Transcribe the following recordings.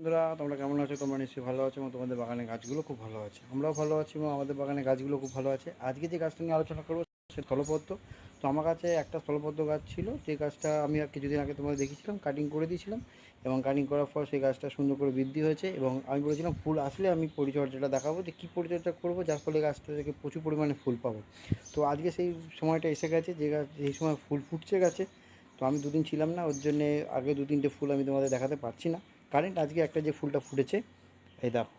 বন্ধুরা, তোমরা কেমন আছো? তোমরা নিশ্চয়ই ভালো আছো এবং তোমাদের বাগানের গাছগুলো খুব ভালো আছে। আমরাও ভালো আছি এবং আমাদের বাগানের গাছগুলো খুব ভালো আছে। আজকে যে গাছটা নিয়ে আলোচনা করবো সে স্থলপদ্ম। তো আমার কাছে একটা স্থলপদ্ম গাছ ছিল, যে গাছটা আমি আর কিছুদিন আগে তোমাদের দেখিয়েছিলাম, কাটিং করে দিয়েছিলাম এবং কাটিং করার পর সেই গাছটা সুন্দর করে বৃদ্ধি হয়েছে এবং আমি বলেছিলাম ফুল আসলে আমি পরিচর্যাটা দেখাবো যে কী পরিচর্যা করবো যার ফলে গাছটা থেকে প্রচুর পরিমাণে ফুল পাবো। তো আজকে সেই সময়টা এসে গেছে, যে গাছ এই সময় ফুল ফুটছে গাছে। তো আমি দুদিন ছিলাম না, ওর জন্যে আগে দু তিনটে ফুল আমি তোমাদের দেখাতে পারছি না। কারেন্ট আজকে একটা যে ফুলটা ফুটেছে, এই দেখো।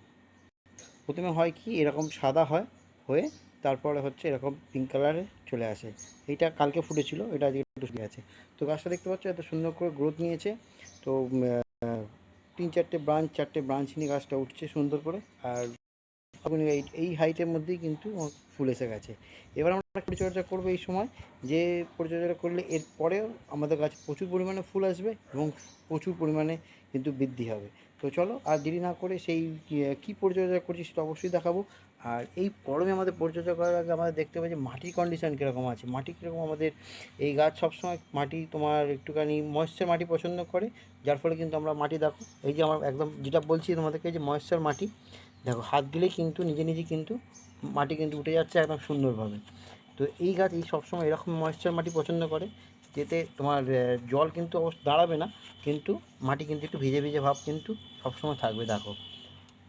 প্রথমে হয় কি, এরকম সাদা হয়, হয়ে তারপরে হচ্ছে এরকম পিঙ্ক কালারে চলে আসে। এইটা কালকে ফুটেছিল, এটা আজকে একটু শুকিয়ে আছে। তো গাছটা দেখতে পাচ্ছ এত সুন্দর করে গ্রোথ নিয়েছে। তো চারটে ব্রাঞ্চ নিয়ে গাছটা উঠছে সুন্দর করে। আর এখন এই হাইটের মধ্যেই কিন্তু ফুল এসে গেছে। এবার আমরা পরিচর্যা করবো এই সময়, যে পরিচর্যাটা করলে এর পরেও আমাদের গাছে প্রচুর পরিমাণে ফুল আসবে এবং প্রচুর পরিমাণে কিন্তু বৃদ্ধি হবে। তো চলো আর দেরি না করে সেই কী পরিচর্যা করছি সেটা অবশ্যই দেখাবো। আর এই গরমে আমাদের পরিচর্যা করার আগে আমাদের দেখতে হবে যে মাটির কন্ডিশান কীরকম আছে, মাটি কীরকম। আমাদের এই গাছ সবসময় মাটি তোমার একটুখানি ময়েশ্চার মাটি পছন্দ করে, যার ফলে কিন্তু আমরা মাটি দেখো, এই যে আমার একদম যেটা বলছি তোমাদেরকে, যে ময়েশ্চার মাটি দেখো, হাত দিলেই কিন্তু নিজে নিজে কিন্তু মাটি কিন্তু উঠে যাচ্ছে একদম সুন্দরভাবে। তো এই গাছ এই সবসময় এরকম ময়েশ্চার মাটি পছন্দ করে, যেতে তোমার জল কিন্তু অবশ্য দাঁড়াবে না, কিন্তু মাটি কিন্তু একটু ভিজে ভিজে ভাব কিন্তু সবসময় থাকবে। দেখো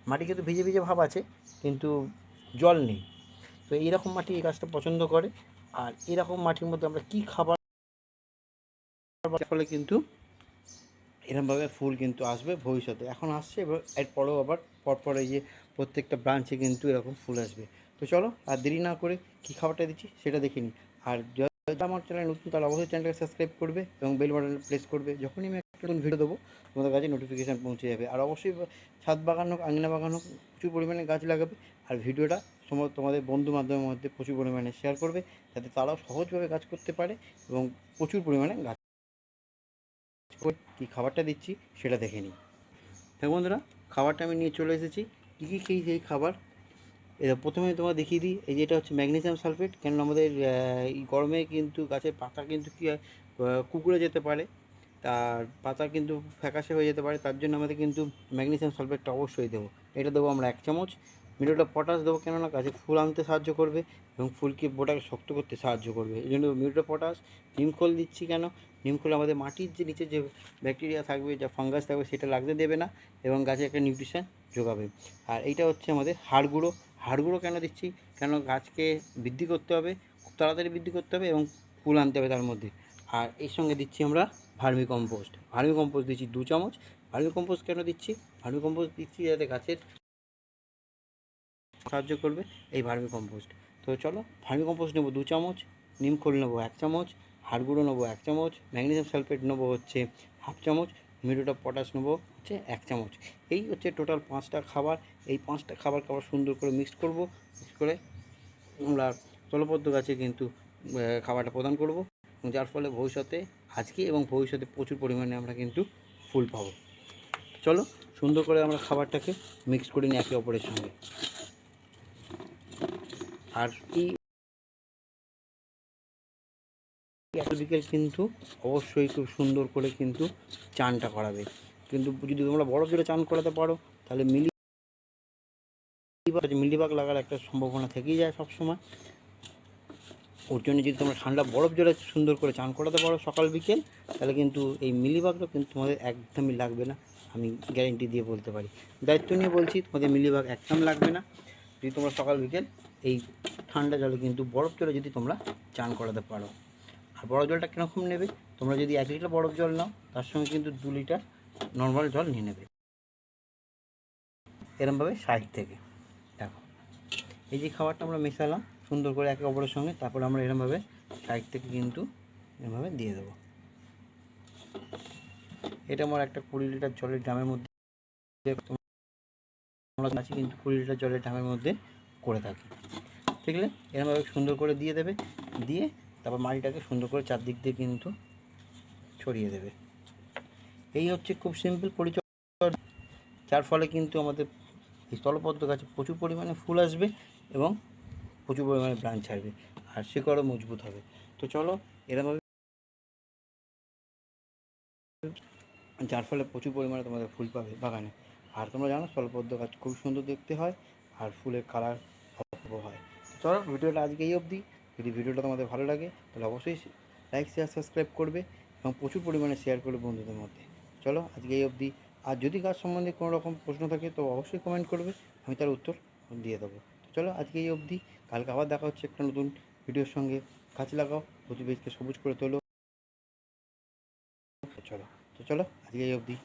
মাটি কিন্তু ভিজে ভিজে ভাব আছে, কিন্তু জল নেই। তো এইরকম মাটি এই গাছটা পছন্দ করে। আর এরকম মাটির মধ্যে আমরা কী খাবার ফলে কিন্তু এরকমভাবে ফুল কিন্তু আসবে ভবিষ্যতে, এখন আসছে, এবার এরপরেও আবার পরপর এই যে প্রত্যেকটা ব্রাঞ্চে কিন্তু এরকম ফুল আসবে। তো চলো আর দেরি না করে কী খাবারটা দিচ্ছি সেটা দেখে নিই। আর যারা আমার চ্যানেল নতুন তারা অবশ্যই চ্যানেলটাকে সাবস্ক্রাইব করবে এবং বেল বাটন প্রেস করবে। যখনই আমি একটা নতুন ভিডিও দেবো তোমাদের কাছে নোটিফিকেশান পৌঁছে যাবে। আর অবশ্যই ছাদ বাগান হোক, আঙিনা বাগান হোক, প্রচুর পরিমাণে গাছ লাগাবে। আর ভিডিওটা তোমাদের বন্ধু বান্ধবের মধ্যে প্রচুর পরিমাণে শেয়ার করবে, যাতে তারাও সহজভাবে কাজ করতে পারে এবং প্রচুর পরিমাণে গাছ। কী খাবারটা দিচ্ছি সেটা দেখে নিই। হ্যাঁ বন্ধুরা, খাবারটা আমি নিয়ে চলে এসেছি। কী কী খেয়েছি এই খাবার, এটা প্রথমে তোমার দেখিয়ে দিই। এই যে এটা হচ্ছে ম্যাগনেসিয়াম সালফেট, কেন আমাদের এই গরমে কিন্তু গাছের পাতা কিন্তু কী হয়, কুঁকড়ে যেতে পারে, তার পাতা কিন্তু ফ্যাকাশে হয়ে যেতে পারে, তার জন্য আমাদের কিন্তু ম্যাগনেসিয়াম সালফেটটা অবশ্যই দেবো। এটা দেবো আমরা 1 চামচ। মিউরেট পটাশ দেবো, কেননা গাছে ফুল আনতে সাহায্য করবে এবং ফুলকে বোটাকে শক্ত করতে সাহায্য করবে, এই জন্য মিউরেট পটাশ। নিমখোল দিচ্ছি কেন, নিমখোল আমাদের মাটির যে নিচে যে ব্যাকটেরিয়া থাকবে, যা ফাঙ্গাস থাকবে, সেটা লাগতে দেবে না এবং গাছে একটা নিউট্রিশন যোগাবে। আর এইটা হচ্ছে আমাদের হাড় গুঁড়ো। হাড় গুঁড়ো কেন দিচ্ছি, কেন গাছকে বৃদ্ধি করতে হবে, খুব তাড়াতাড়ি বৃদ্ধি করতে হবে এবং ফুল আনতে হবে তার মধ্যে। আর এর সঙ্গে দিচ্ছি আমরা ভার্মি কম্পোস্ট। ভার্মি কম্পোস্ট দিচ্ছি 2 চামচ। ভার্মি কম্পোস্ট কেন দিচ্ছি, ভার্মি কম্পোস্ট দিচ্ছি যাতে গাছের সাহায্য করবে এই ভার্মি কম্পোস্ট। তো চলো ভার্মি কম্পোস্ট নেবো 2 চামচ, নিমখোল নেবো 1 চামচ, হাড় গুঁড়ো নেবো 1 চামচ, ম্যাগনেসিয়াম সালফেট নেবো হচ্ছে 1/2 চামচ, মিউরেট অফ পটাশ নেবো হচ্ছে 1 চামচ। এই হচ্ছে টোটাল 5টা খাবার। এই 5টা খাবারকে আবার সুন্দর করে মিক্স করব। মিক্স করে আমরা স্থলপদ্ম গাছে কিন্তু খাবারটা প্রদান করব, যার ফলে ভবিষ্যতে, আজকে এবং ভবিষ্যতে প্রচুর পরিমাণে আমরা কিন্তু ফুল পাবো। চলো সুন্দর করে আমরা খাবারটাকে মিক্স করে নিই একে অপরের সঙ্গে। আর এই বিকেল কিন্তু অবশ্যই খুব সুন্দর করে কিন্তু চানটা করাবে। কিন্তু যদি তোমরা বরফ জলে চান করাতে পারো, তাহলে মিলিবাগ লাগার একটা সম্ভাবনা থেকেই যায় সবসময়। ওর জন্য যদি তোমরা ঠান্ডা বরফ জলে সুন্দর করে চান করাতে পারো সকাল বিকেল, তাহলে কিন্তু এই মিলিবাগটা কিন্তু তোমাদের একদমই লাগবে না, আমি গ্যারেন্টি দিয়ে বলতে পারি। দায়িত্ব নিয়ে বলছি, তোমাদের মিলিবাগ একদম লাগবে না যদি তোমরা সকাল বিকেল এই ঠান্ডা জলে কিন্তু বরফ জলে যদি তোমরা চান করাতে পারো। আর বরফ জলটা কীরকম নেবে, তোমরা যদি 1 লিটার বরফ জল নাও, তার সঙ্গে কিন্তু 2 লিটার নর্মাল জল নিয়ে নেবে, এরমভাবে সাইড থেকে। দেখো এই যে খাবারটা আমরা মেশালাম সুন্দর করে একে অপরের সঙ্গে, তারপর আমরা এরমভাবে সাইড থেকে কিন্তু এরমভাবে দিয়ে দেবো। এটা আমার একটা 20 লিটার জলের ড্রামের মধ্যে, আমরা কাছে কিন্তু 20 লিটার জলের ড্রামের মধ্যে করে থাকি। ঠিক আছে, এরমভাবে সুন্দর করে দিয়ে দেবে, দিয়ে তারপর মাটিটাকে সুন্দর করে চারদিক দিয়ে কিন্তু ছড়িয়ে দেবে। এই হচ্ছে খুব সিম্পল পরিচর্যা, যার ফলে কিন্তু আমাদের এই স্থলপদ্ম গাছে প্রচুর পরিমাণে ফুল আসবে এবং প্রচুর পরিমাণে ব্রাঞ্চ ছাড়বে আর শিকড়ও মজবুত হবে। তো চলো এরমভাবে, যার ফলে প্রচুর পরিমাণে তোমাদের ফুল পাবে বাগানে। আর তোমরা জানো স্থলপদ্ম গাছ খুব সুন্দর দেখতে হয় আর ফুলের কালার অপূর্ব হয়। চলো ভিডিওটা আজকে এই অবধি। যদি ভিডিওটা তোমাদের ভালো লাগে তাহলে অবশ্যই লাইক শেয়ার সাবস্ক্রাইব করবে এবং প্রচুর পরিমাণে শেয়ার করবে বন্ধুদের মধ্যে। চলো আজকে এই অবধি। আর যদি গাছ সম্বন্ধে কোনো রকম প্রশ্ন থাকে তো অবশ্যই কমেন্ট করবে, আমি তার উত্তর দিয়ে দেবো। চলো আজকে এই অবধি। কালকে আবার দেখা হচ্ছে একটা নতুন ভিডিওর সঙ্গে। গাছ লাগাও, পরিবেশকে সবুজ করে তোলো। চলো আজকে এই অবধি।